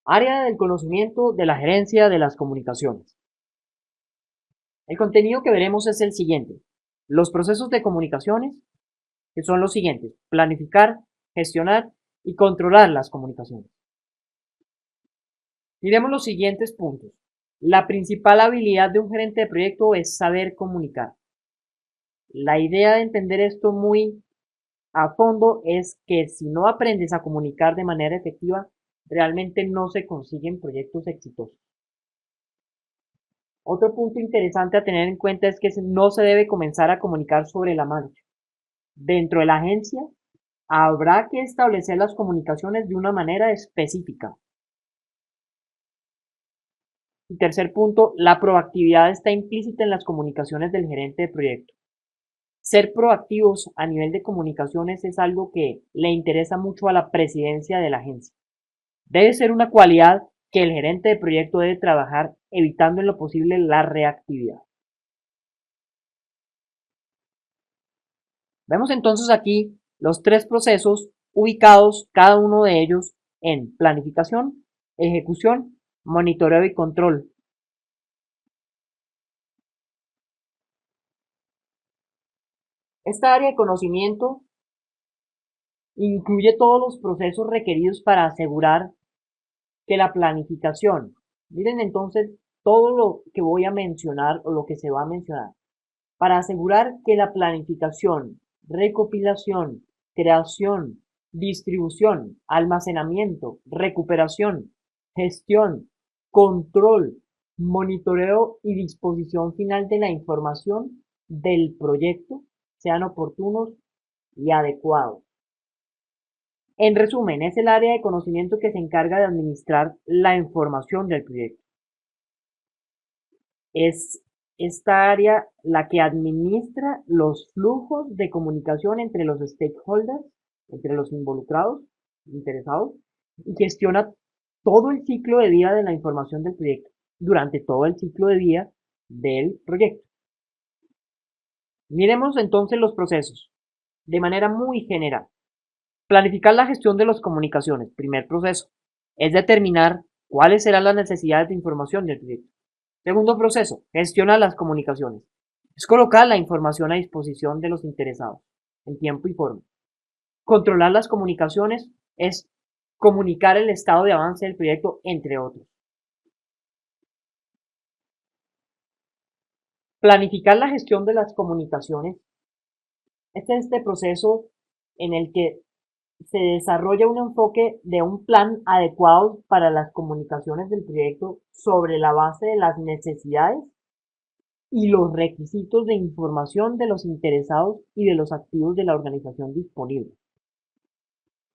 Área del conocimiento de la gerencia de las comunicaciones. El contenido que veremos es el siguiente. Los procesos de comunicaciones, que son los siguientes. Planificar, gestionar y controlar las comunicaciones. Miremos los siguientes puntos. La principal habilidad de un gerente de proyecto es saber comunicar. La idea de entender esto muy a fondo es que si no aprendes a comunicar de manera efectiva, realmente no se consiguen proyectos exitosos. Otro punto interesante a tener en cuenta es que no se debe comenzar a comunicar sobre la marcha. Dentro de la agencia, habrá que establecer las comunicaciones de una manera específica. Y tercer punto, la proactividad está implícita en las comunicaciones del gerente de proyecto. Ser proactivos a nivel de comunicaciones es algo que le interesa mucho a la presidencia de la agencia. Debe ser una cualidad que el gerente de proyecto debe trabajar evitando en lo posible la reactividad. Vemos entonces aquí los tres procesos ubicados cada uno de ellos en planificación, ejecución, monitoreo y control. Esta área de conocimiento incluye todos los procesos requeridos para asegurar que la planificación, miren entonces todo lo que voy a mencionar o lo que se va a mencionar, para asegurar que la planificación, recopilación, creación, distribución, almacenamiento, recuperación, gestión, control, monitoreo y disposición final de la información del proyecto sean oportunos y adecuados. En resumen, es el área de conocimiento que se encarga de administrar la información del proyecto. Es esta área la que administra los flujos de comunicación entre los stakeholders, entre los involucrados, interesados, y gestiona todo el ciclo de vida de la información del proyecto, durante todo el ciclo de vida del proyecto. Miremos entonces los procesos, de manera muy general. Planificar la gestión de las comunicaciones, primer proceso, es determinar cuáles serán las necesidades de información del proyecto. Segundo proceso, gestiona las comunicaciones. Es colocar la información a disposición de los interesados, en tiempo y forma. Controlar las comunicaciones es comunicar el estado de avance del proyecto, entre otros. Planificar la gestión de las comunicaciones. Este es este proceso en el que se desarrolla un enfoque de un plan adecuado para las comunicaciones del proyecto sobre la base de las necesidades y los requisitos de información de los interesados y de los activos de la organización disponibles.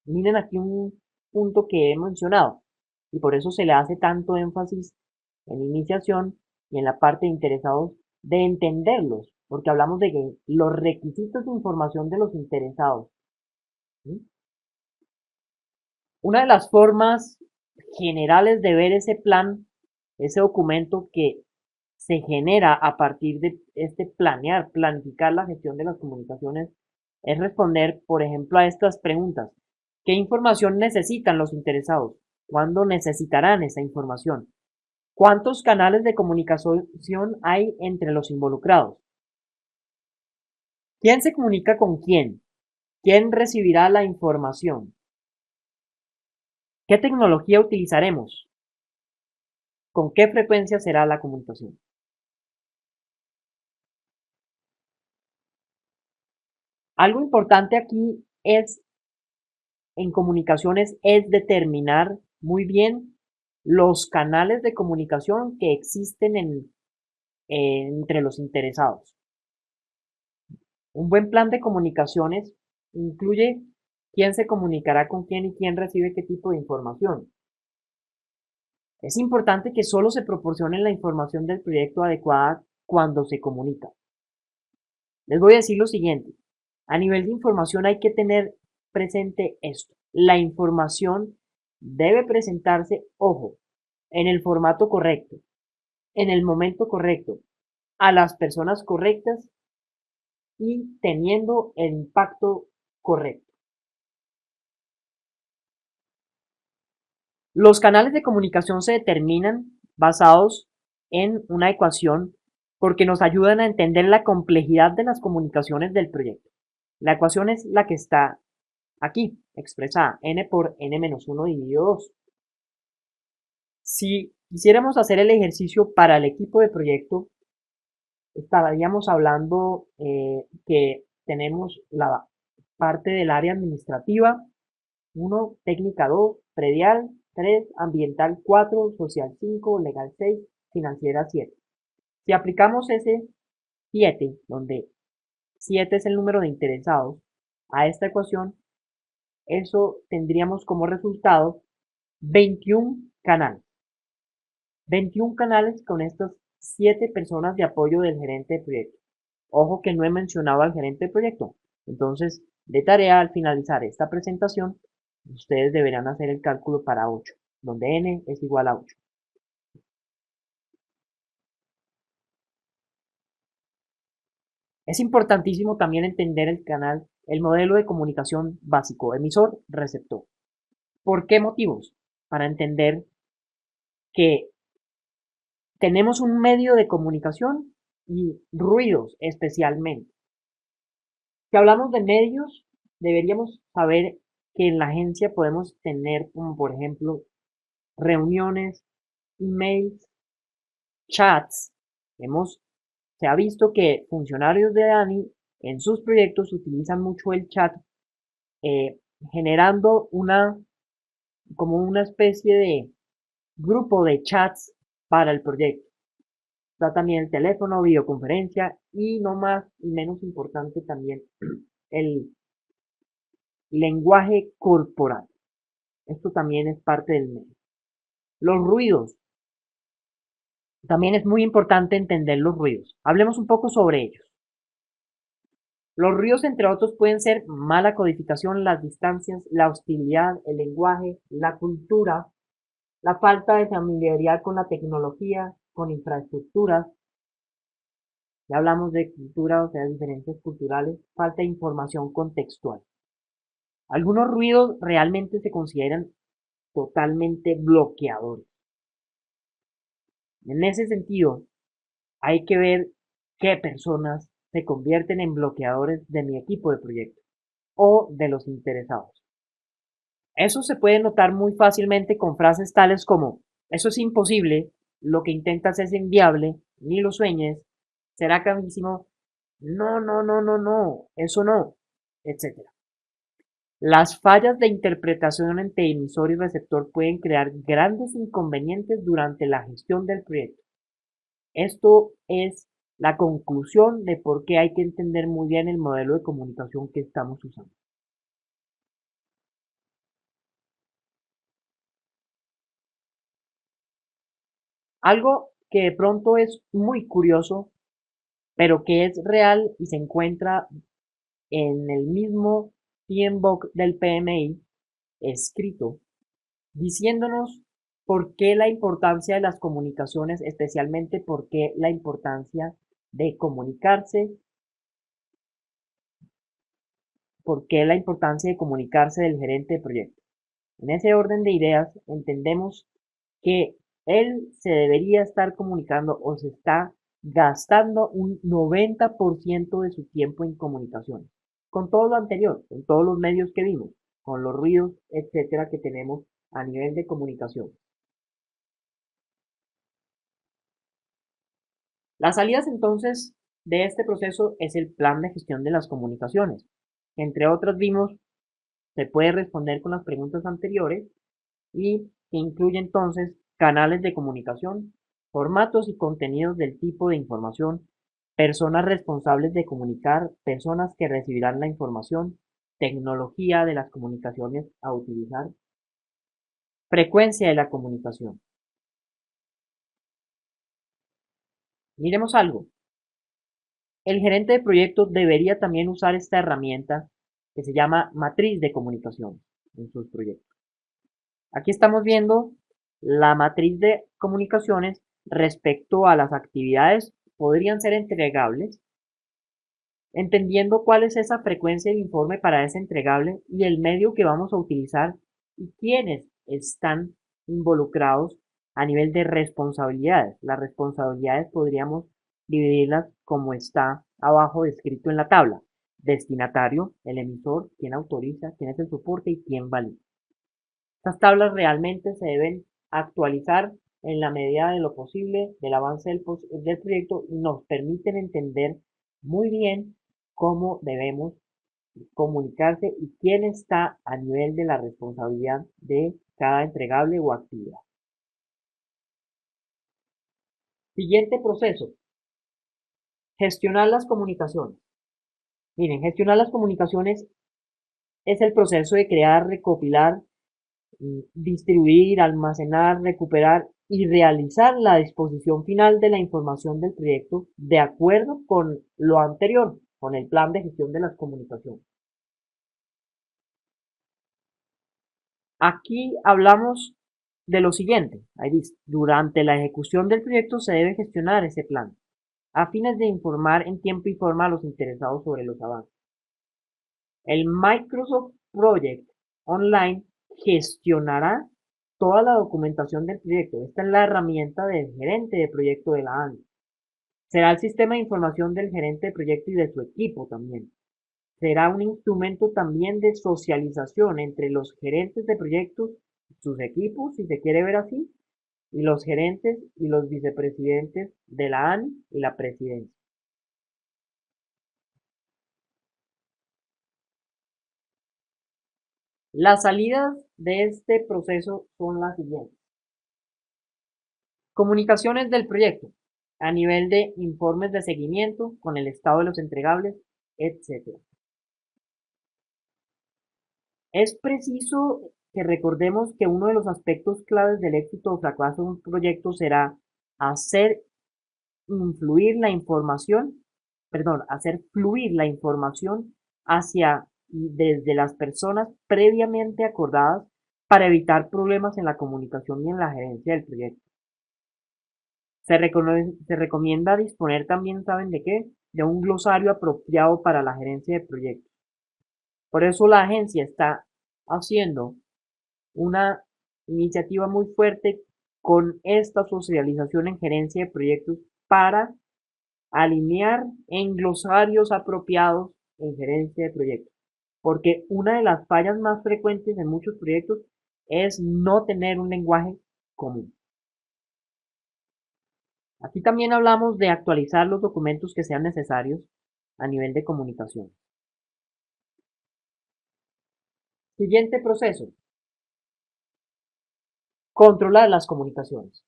Miren aquí un punto que he mencionado y por eso se le hace tanto énfasis en iniciación y en la parte de interesados de entenderlos, porque hablamos de que los requisitos de información de los interesados. ¿Sí? Una de las formas generales de ver ese plan, ese documento que se genera a partir de este planificar la gestión de las comunicaciones, es responder, por ejemplo, a estas preguntas. ¿Qué información necesitan los interesados? ¿Cuándo necesitarán esa información? ¿Cuántos canales de comunicación hay entre los involucrados? ¿Quién se comunica con quién? ¿Quién recibirá la información? ¿Qué tecnología utilizaremos? ¿Con qué frecuencia será la comunicación? Algo importante aquí es en comunicaciones es determinar muy bien los canales de comunicación que existen entre los interesados. Un buen plan de comunicaciones incluye quién se comunicará con quién y quién recibe qué tipo de información. Es importante que solo se proporcione la información del proyecto adecuada cuando se comunica. Les voy a decir lo siguiente. A nivel de información hay que tener presente esto. La información debe presentarse, ojo, en el formato correcto, en el momento correcto, a las personas correctas y teniendo el impacto correcto. Los canales de comunicación se determinan basados en una ecuación porque nos ayudan a entender la complejidad de las comunicaciones del proyecto. La ecuación es la que está aquí, expresada, n por n-1 dividido 2. Si quisiéramos hacer el ejercicio para el equipo de proyecto, estaríamos hablando que tenemos la parte del área administrativa, 1, técnica 2, predial 3, ambiental 4, social 5, legal 6, financiera 7. Si aplicamos ese 7, donde 7 es el número de interesados, a esta ecuación, eso tendríamos como resultado 21 canales. 21 canales con estas 7 personas de apoyo del gerente de proyecto. Ojo que no he mencionado al gerente de proyecto. Entonces, de tarea al finalizar esta presentación, ustedes deberán hacer el cálculo para 8, donde n es igual a 8. Es importantísimo también entender el canal, el modelo de comunicación básico, emisor-receptor. ¿Por qué motivos? Para entender que tenemos un medio de comunicación y ruidos especialmente. Si hablamos de medios, deberíamos saber que en la agencia podemos tener, como por ejemplo, reuniones, emails, chats. Se ha visto que funcionarios de DANI en sus proyectos utilizan mucho el chat, eh, generando como una especie de grupo de chats para el proyecto. Está también el teléfono, videoconferencia y no más y menos importante también el lenguaje corporal. Esto también es parte del medio. Los ruidos. También es muy importante entender los ruidos. Hablemos un poco sobre ellos. Los ruidos, entre otros, pueden ser mala codificación, las distancias, la hostilidad, el lenguaje, la cultura, la falta de familiaridad con la tecnología, con infraestructuras. Ya hablamos de cultura, o sea, diferencias culturales, falta de información contextual. Algunos ruidos realmente se consideran totalmente bloqueadores. En ese sentido, hay que ver qué personas se convierten en bloqueadores de mi equipo de proyecto o de los interesados. Eso se puede notar muy fácilmente con frases tales como, eso es imposible, lo que intentas es inviable, ni lo sueñes, será carísimo, no, no, no, no, no, eso no, etcétera. Las fallas de interpretación entre emisor y receptor pueden crear grandes inconvenientes durante la gestión del proyecto. Esto es la conclusión de por qué hay que entender muy bien el modelo de comunicación que estamos usando. Algo que de pronto es muy curioso, pero que es real y se encuentra en el mismo PMBOK del PMI escrito, diciéndonos por qué la importancia de las comunicaciones, especialmente por qué la importancia de comunicarse, por qué la importancia de comunicarse del gerente de proyecto. En ese orden de ideas, entendemos que él se debería estar comunicando o se está gastando un 90% de su tiempo en comunicación. Con todo lo anterior, con todos los medios que vimos, con los ruidos, etcétera, que tenemos a nivel de comunicación. Las salidas entonces de este proceso es el plan de gestión de las comunicaciones. Entre otras vimos, se puede responder con las preguntas anteriores y que incluye entonces canales de comunicación, formatos y contenidos del tipo de información, personas responsables de comunicar, personas que recibirán la información, tecnología de las comunicaciones a utilizar, frecuencia de la comunicación. Miremos algo. El gerente de proyecto debería también usar esta herramienta que se llama matriz de comunicación en sus proyectos. Aquí estamos viendo la matriz de comunicaciones respecto a las actividades podrían ser entregables, entendiendo cuál es esa frecuencia de informe para ese entregable y el medio que vamos a utilizar y quiénes están involucrados a nivel de responsabilidades. Las responsabilidades podríamos dividirlas como está abajo descrito en la tabla. Destinatario, el emisor, quién autoriza, quién es el soporte y quién valida. Estas tablas realmente se deben actualizar en la medida de lo posible del avance del proyecto y nos permiten entender muy bien cómo debemos comunicarse y quién está a nivel de la responsabilidad de cada entregable o actividad. Siguiente proceso, gestionar las comunicaciones. Miren, gestionar las comunicaciones es el proceso de crear, recopilar, distribuir, almacenar, recuperar y realizar la disposición final de la información del proyecto de acuerdo con lo anterior, con el plan de gestión de las comunicaciones. Aquí hablamos de lo siguiente, ahí dice, durante la ejecución del proyecto se debe gestionar ese plan, a fines de informar en tiempo y forma a los interesados sobre los avances. El Microsoft Project Online gestionará toda la documentación del proyecto. Esta es la herramienta del gerente de proyecto de la ANI. Será el sistema de información del gerente de proyecto y de su equipo también. Será un instrumento también de socialización entre los gerentes de proyectos, sus equipos, si se quiere ver así, y los gerentes y los vicepresidentes de la ANI y la presidencia. Las salidas de este proceso son las siguientes. Comunicaciones del proyecto a nivel de informes de seguimiento con el estado de los entregables, etc. Es preciso que recordemos que uno de los aspectos claves del éxito o fracaso de un proyecto será hacer influir la información, hacer fluir la información hacia y desde las personas previamente acordadas para evitar problemas en la comunicación y en la gerencia del proyecto. Se recomienda disponer también, ¿saben de qué? De un glosario apropiado para la gerencia de proyectos. Por eso la agencia está haciendo una iniciativa muy fuerte con esta socialización en gerencia de proyectos para alinear en glosarios apropiados en gerencia de proyectos. Porque una de las fallas más frecuentes en muchos proyectos es no tener un lenguaje común. Aquí también hablamos de actualizar los documentos que sean necesarios a nivel de comunicación. Siguiente proceso. Controlar las comunicaciones.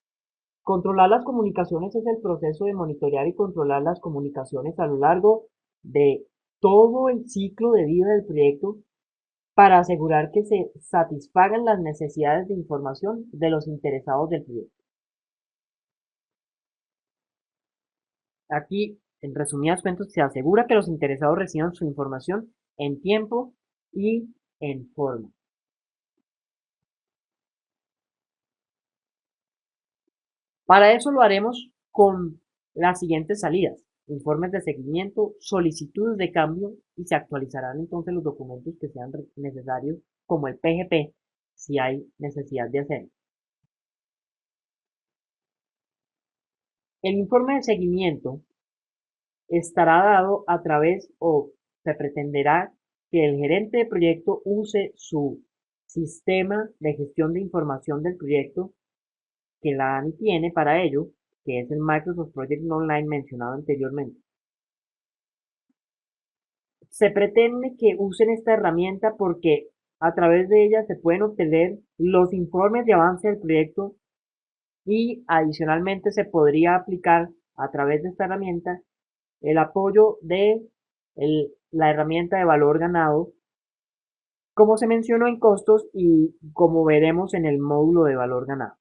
Controlar las comunicaciones es el proceso de monitorear y controlar las comunicaciones a lo largo de todo el ciclo de vida del proyecto para asegurar que se satisfagan las necesidades de información de los interesados del proyecto. Aquí, en resumidas cuentas, se asegura que los interesados reciban su información en tiempo y en forma. Para eso lo haremos con las siguientes salidas: informes de seguimiento, solicitudes de cambio y se actualizarán entonces los documentos que sean necesarios como el PGP si hay necesidad de hacerlo. El informe de seguimiento estará dado a través o se pretenderá que el gerente de proyecto use su sistema de gestión de información del proyecto que la ANI tiene para ello, que es el Microsoft Project Online mencionado anteriormente. Se pretende que usen esta herramienta porque a través de ella se pueden obtener los informes de avance del proyecto y adicionalmente se podría aplicar a través de esta herramienta el apoyo de la herramienta de valor ganado, como se mencionó en costos y como veremos en el módulo de valor ganado.